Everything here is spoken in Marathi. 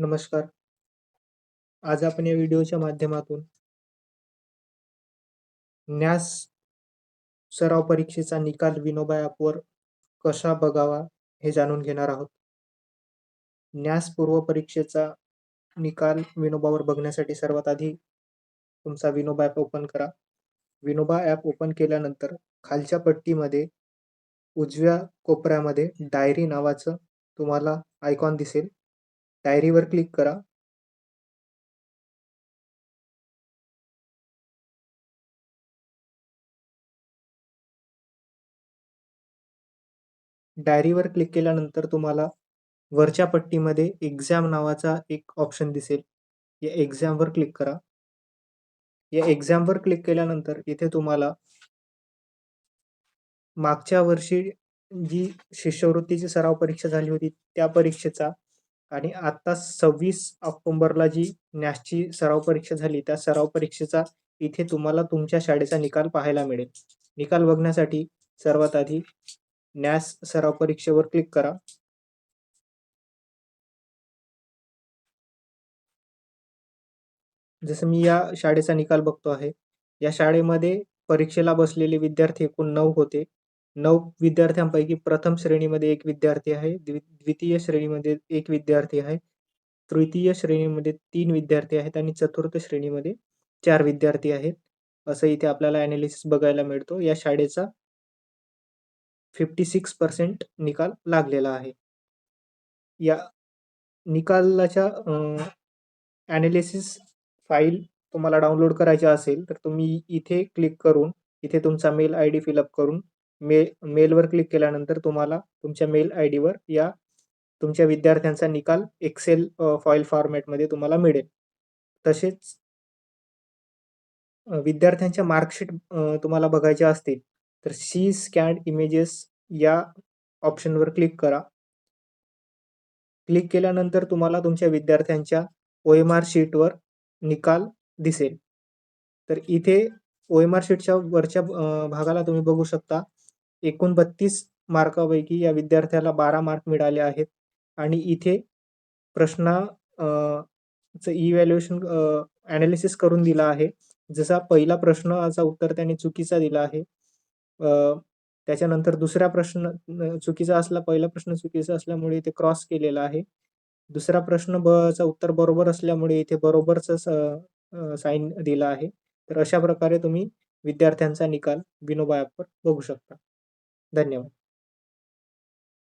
नमस्कार. आज आपण या व्हिडिओच्या माध्यमातून न्यास सराव परीक्षेचा निकाल विनोबा ॲपवर कसा बघावा हे जाणून घेणार आहोत. न्यास पूर्व परीक्षेचा निकाल विनोबावर बघण्यासाठी सर्वात आधी तुमचा विनोबा ॲप ओपन करा. विनोबा ॲप ओपन केल्यानंतर खालच्या पट्टीमध्ये उजव्या कोपऱ्यामध्ये डायरी नावाचं तुम्हाला आयकॉन दिसेल. डायरीवर क्लिक करा. डायरीवर क्लिक केल्यानंतर तुम्हाला वरच्या पट्टीमध्ये एक्झाम नावाचा एक ऑप्शन दिसेल. या एक्झामवर क्लिक करा. या एक्झामवर क्लिक केल्यानंतर इथे तुम्हाला मागच्या वर्षी जी शिष्यवृत्तीची सराव परीक्षा झाली होती त्या परीक्षेचा आणि आता 26 ऑक्टोबरला जी न्यासची सराव परीक्षा झाली त्या सराव परीक्षेचा इथे तुम्हाला तुमच्या शाळेचा निकाल पाहायला मिळेल. निकाल बघण्यासाठी सर्वात आधी न्यास सराव परीक्षेवर क्लिक करा. जसं मी या शाळेचा निकाल बघतो आहे. या शाळेमध्ये परीक्षेला बसलेले विद्यार्थी एकूण 9 होते. 9 विद्यार्थ्यांपैकी प्रथम श्रेणीमध्ये 1 विद्यार्थी आहे. द्वितीय श्रेणीमध्ये 1 विद्यार्थी आहे. तृतीय श्रेणीमध्ये 3 विद्यार्थी आहेत आणि चतुर्थ श्रेणीमध्ये 4 विद्यार्थी आहेत. असं इथे आपल्याला ॲनालिसिस बघायला मिळतो. या शाळेचा 56% निकाल लागलेला आहे. या निकालाच्या ॲनालिसिस फाईल तुम्हाला डाउनलोड करायची असेल तर तुम्ही इथे क्लिक करून इथे तुमचा मेल आयडी फिलअप करून मेलवर क्लिक केल्यानंतर तुम्हाला तुमच्या मेल आयडीवर या तुमच्या विद्यार्थ्यांचा निकाल एक्सेल फाईल फॉर्मॅटमध्ये तुम्हाला मिळेल. तसेच विद्यार्थ्यांच्या मार्कशीट तुम्हाला बघायच्या असतील तर सी स्कॅन्ड इमेजेस या ऑप्शनवर क्लिक करा. क्लिक केल्यानंतर तुम्हाला तुमच्या विद्यार्थ्यांच्या OMR शीटवर निकाल दिसेल. तर इथे OMR शीटच्या वरच्या भागाला तुम्ही बघू शकता. एकूण 32 मार्कापैकी या विद्यार्थ्याला 12 मार्क मिळाले आहेत आणि इथे प्रश्न चं इव्हॅल्युएशन ॲनालिसिस करून दिला आहे. जसा पहिला प्रश्नाचा उत्तर त्याने चुकीचा दिला आहे. त्याच्यानंतर दुसरा प्रश्न चुकीचा असला, पहिला प्रश्न चुकीचा असल्यामुळे इथे क्रॉस केलेला आहे. दुसरा प्रश्न चं उत्तर बरोबर असल्यामुळे इथे बरोबरचं साइन दिला आहे. तर अशा प्रकारे तुम्ही विद्यार्थ्यांचा निकाल विनोबा ॲपवर बघू शकता. धन्यवाद.